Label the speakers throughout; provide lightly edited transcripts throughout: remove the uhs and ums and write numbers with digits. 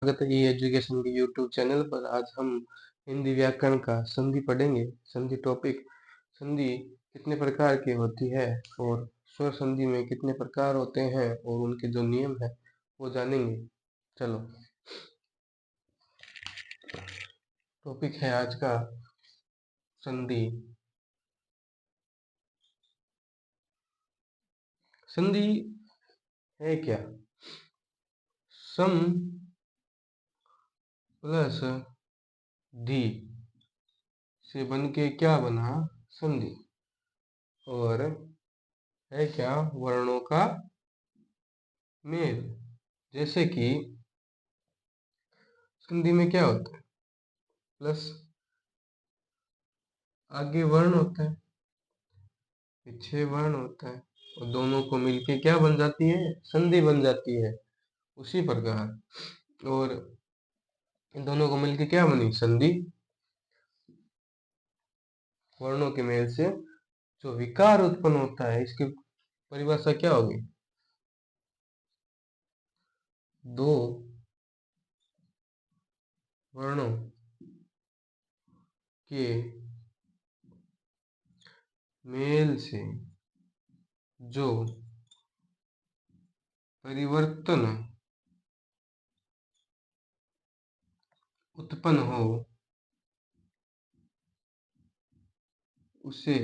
Speaker 1: स्वागत है ई एजुकेशन के यूट्यूब चैनल पर। आज हम हिंदी व्याकरण का संधि पढ़ेंगे। संधि टॉपिक, संधि कितने प्रकार की होती है और स्वर संधि में कितने प्रकार होते हैं और उनके जो नियम है वो जानेंगे। चलो, टॉपिक है आज का संधि। संधि है क्या? सम प्लस धी से बन के क्या बना? संधि। और है क्या? वर्णों का मेल। जैसे कि संधि में क्या होता है? प्लस आगे वर्ण होता है, पीछे वर्ण होता है और दोनों को मिलके क्या बन जाती है? संधि बन जाती है। उसी प्रकार और इन दोनों को मिलके क्या बनी? संधि। वर्णों के मेल से जो विकार उत्पन्न होता है, इसकी परिभाषा क्या होगी? दो वर्णों के मेल से जो परिवर्तन उत्पन्न हो उसे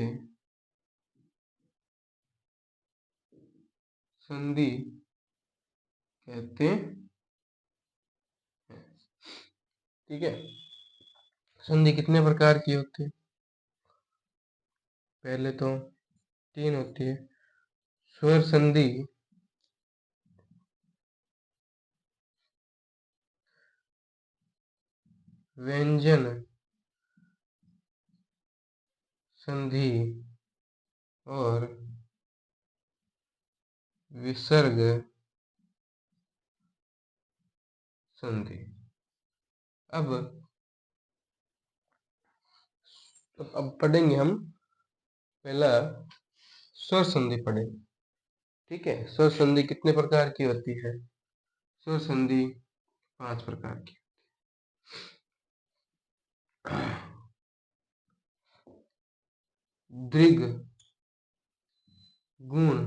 Speaker 1: संधि कहते हैं। ठीक है। संधि कितने प्रकार की होती है? पहले तो तीन होती है। स्वर संधि, व्यंजन संधि और विसर्ग संधि। अब अब पढ़ेंगे हम। पहला स्वर संधि पढ़ेंगे। ठीक है। स्वर संधि कितने प्रकार की होती है? स्वर संधि 5 प्रकार की। दृघ, गुण,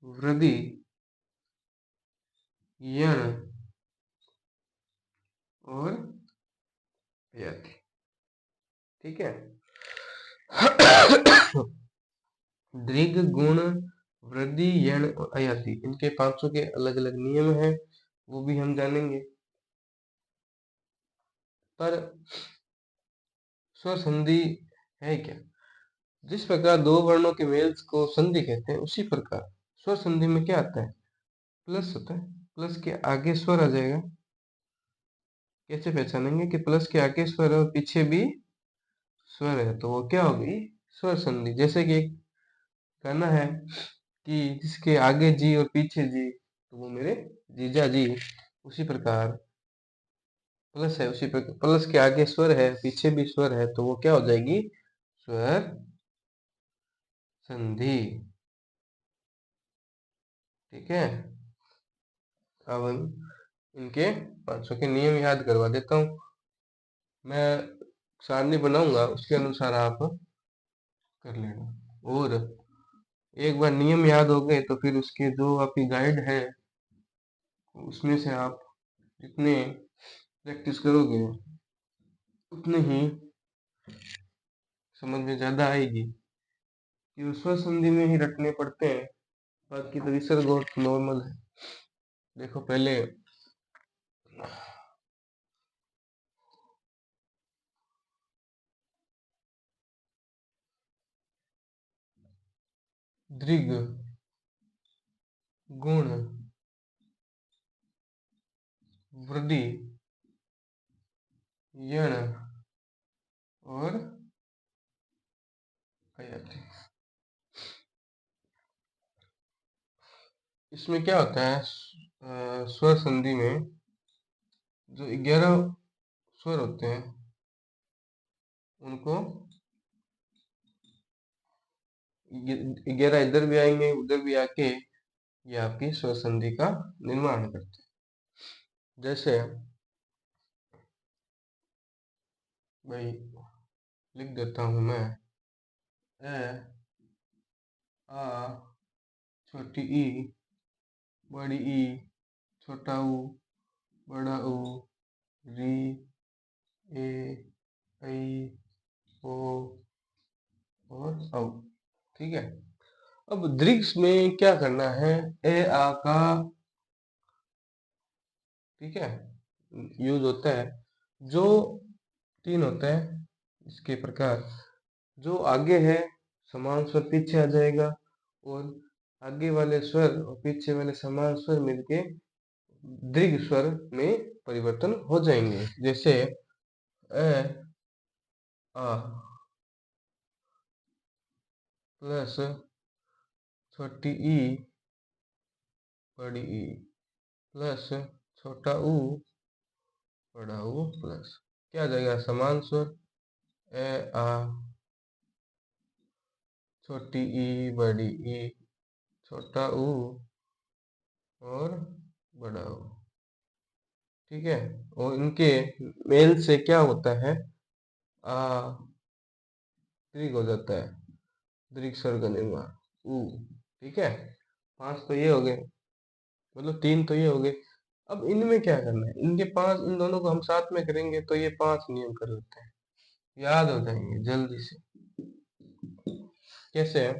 Speaker 1: वृद्धि, यण और यति। ठीक है। दृघ, गुण, वृद्धि, यण और अयति, इनके 500 के अलग अलग नियम हैं, वो भी हम जानेंगे। पर स्वर संधि है क्या? जिस प्रकार दो वर्णों के मेल को संधि कहते हैं, उसी प्रकार स्वर संधि में क्या आता है? प्लस होता है। प्लस के आगे स्वर आ जाएगा। कैसे पहचानेंगे कि प्लस के आगे स्वर है और पीछे भी स्वर है? तो वो क्या होगी? स्वर संधि। जैसे कि एक गाना है कि जिसके आगे जी और पीछे जी, तो वो मेरे जीजा जी। उसी प्रकार प्लस है, उसी प्रकार प्लस के आगे स्वर है, पीछे भी स्वर है, तो वो क्या हो जाएगी? स्वर संधि। ठीक है। अब हम इनके 500 के नियम याद करवा देता हूँ। मैं सारणी बनाऊंगा, उसके अनुसार आप कर लेना। और एक बार नियम याद हो गए तो फिर उसके जो आपकी गाइड है, उसमें से आप जितने प्रैक्टिस करोगे उतने ही समझ में ज्यादा आएगी। कि वो स्वर संधि में ही रटने पड़ते हैं, बाकी तो विसर्ग और नॉर्मल है। देखो पहले दृघ, गुण, वृद्धि, यण और अयति। इसमें क्या होता है? स्वर संधि में जो 11 स्वर होते हैं, उनको 11 इधर भी आएंगे, उधर भी आके ये आपकी स्वर संधि का निर्माण करते हैं। जैसे भाई लिख देता हूं मैं, ए आ छोटी ई बड़ी ई छोटा ऊ बड़ा ऊ री ए ऐ ओ और औ। ठीक है। अब दृग्स में क्या करना है, ए आ का, ठीक है, यूज होता है। जो तीन होता है इसके प्रकार, जो आगे है समान स्वर पीछे आ जाएगा, और आगे वाले स्वर और पीछे वाले समान स्वर मिलके दीर्घ स्वर में परिवर्तन हो जाएंगे। जैसे ए आ प्लस छोटी ई बड़ी ई प्लस छोटा ऊ बड़ा ऊ प्लस क्या आ जाएगा, समान स्वर ए आ छोटी ई बड़ी ई छोटा ऊ और बड़ा ऊ। ठीक है। और इनके मेल से क्या होता है, आ दीर्घ हो जाता है, दीर्घ स्वर का निर्माण ऊ। ठीक है। पांच तो ये हो गए, मतलब तीन तो ये हो गए। अब इनमें क्या करना है, इनके पांच, इन दोनों को हम साथ में करेंगे तो ये पांच नियम कर लेते हैं, याद हो जाएंगे जल्दी से। कैसे है,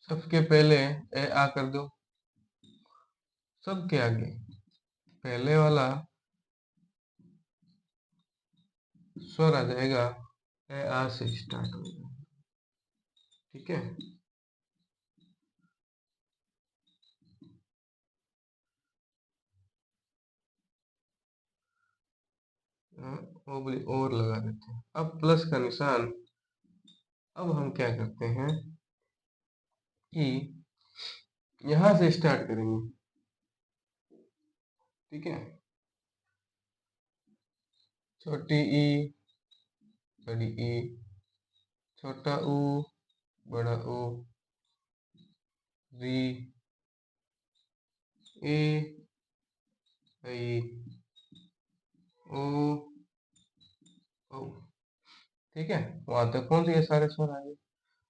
Speaker 1: सबके पहले ए आ कर दो, सबके आगे पहले वाला स्वर आ जाएगा, ए आ से स्टार्ट हो जाएगा। ठीक है। ओबली और लगा देते हैं। अब प्लस का निशान, अब हम क्या करते हैं कि यहां से स्टार्ट करेंगे। ठीक है। छोटी ई बड़ी ई छोटा ऊ बड़ा ऊ री ए ऐ ओ ओ। ठीक है। वहां तक पहुंच गए, सारे स्वर आ गए।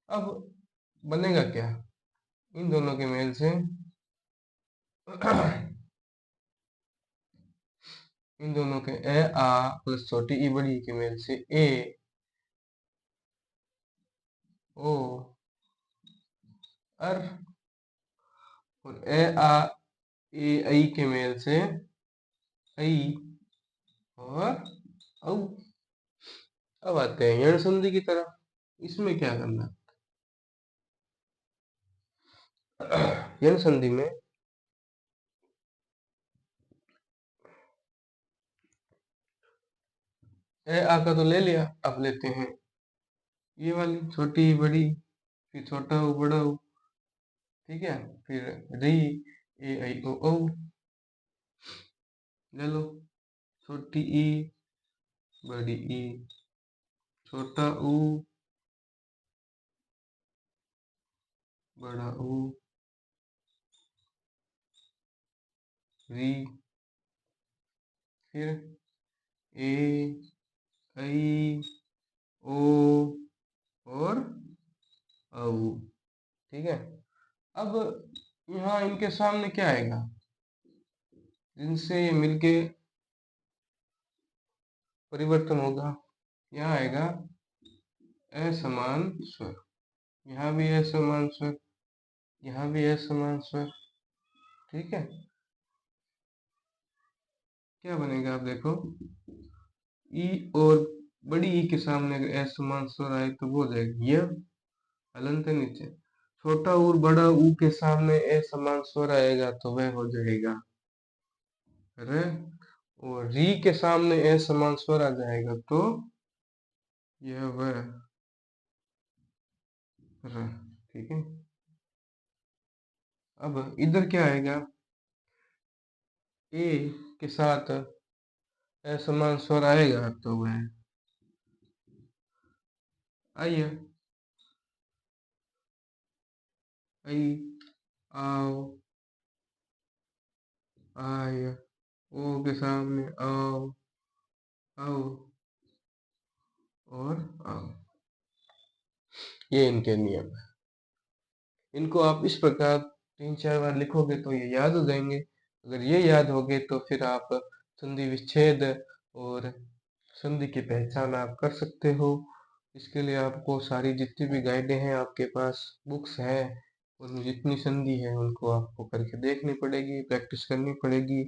Speaker 1: अब बनेगा क्या, इन दोनों के मेल से इन दोनों के ए आ प्लस छोटी ई बड़ी के मेल से ए ओ अर, और ए आ ए ऐ के मेल से ऐ और औ। अब आते हैं यण संधि की तरफ। इसमें क्या करना, यण संधि में ए आ का तो ले लिया, अब लेते हैं ये वाली छोटी बड़ी, फिर छोटा हो बड़ा हो। ठीक है। फिर री ए ऐ ओ औ ले लो, छोटी ई बड़ी ई छोटा ऊ बड़ा ऊ री, फिर ए ऐ ओ और औ। ठीक है। अब यहाँ इनके सामने क्या आएगा, जिनसे ये मिलके परिवर्तन होगा, यहाँ आएगा असमान स्वर, यहाँ भी असमान स्वर, यहाँ भी असमान स्वर। ठीक है। क्या बनेगा, आप देखो, ई और बड़ी ई के सामने अगर असमान स्वर आए तो वो हो जाएगा य हलंत नीचे। छोटा और बड़ा ऊ के सामने असमान स्वर आएगा तो वह हो जाएगा र, और री के सामने असमान स्वर आ जाएगा तो यह वह र। ठीक है। अब इधर क्या आएगा, ए के साथ असमान स्वर आएगा तो वह आइए ऐ आओ, आय, ओ के सामने आओ, आओ और आओ। ये इनके नियम है। इनको आप इस प्रकार 3-4 बार लिखोगे तो ये याद हो जाएंगे। अगर ये याद हो गए तो फिर आप संधि विच्छेद और संधि की पहचान आप कर सकते हो। इसके लिए आपको सारी जितनी भी गाइडें हैं आपके पास, बुक्स हैं, उनमें जितनी संधि है उनको आपको करके देखनी पड़ेगी, प्रैक्टिस करनी पड़ेगी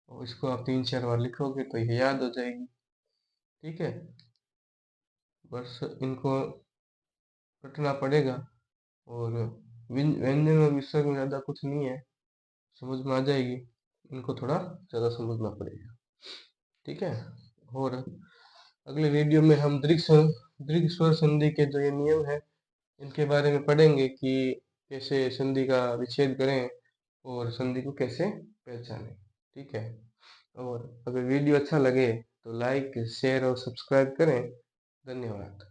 Speaker 1: और इसको आप 3-4 बार लिखोगे तो ये याद हो जाएगी। ठीक है, बस इनको रटना पड़ेगा और व्यंजन और विसर्ग में ज़्यादा कुछ नहीं है, समझ में आ जाएगी। इनको थोड़ा ज़्यादा समझना पड़ेगा। ठीक है, और अगले वीडियो में हम दीर्घ स्वर संधि के जो ये नियम है इनके बारे में पढ़ेंगे कि कैसे संधि का विच्छेद करें और संधि को कैसे पहचानें। ठीक है, और अगर वीडियो अच्छा लगे तो लाइक शेयर और सब्सक्राइब करें। धन्यवाद।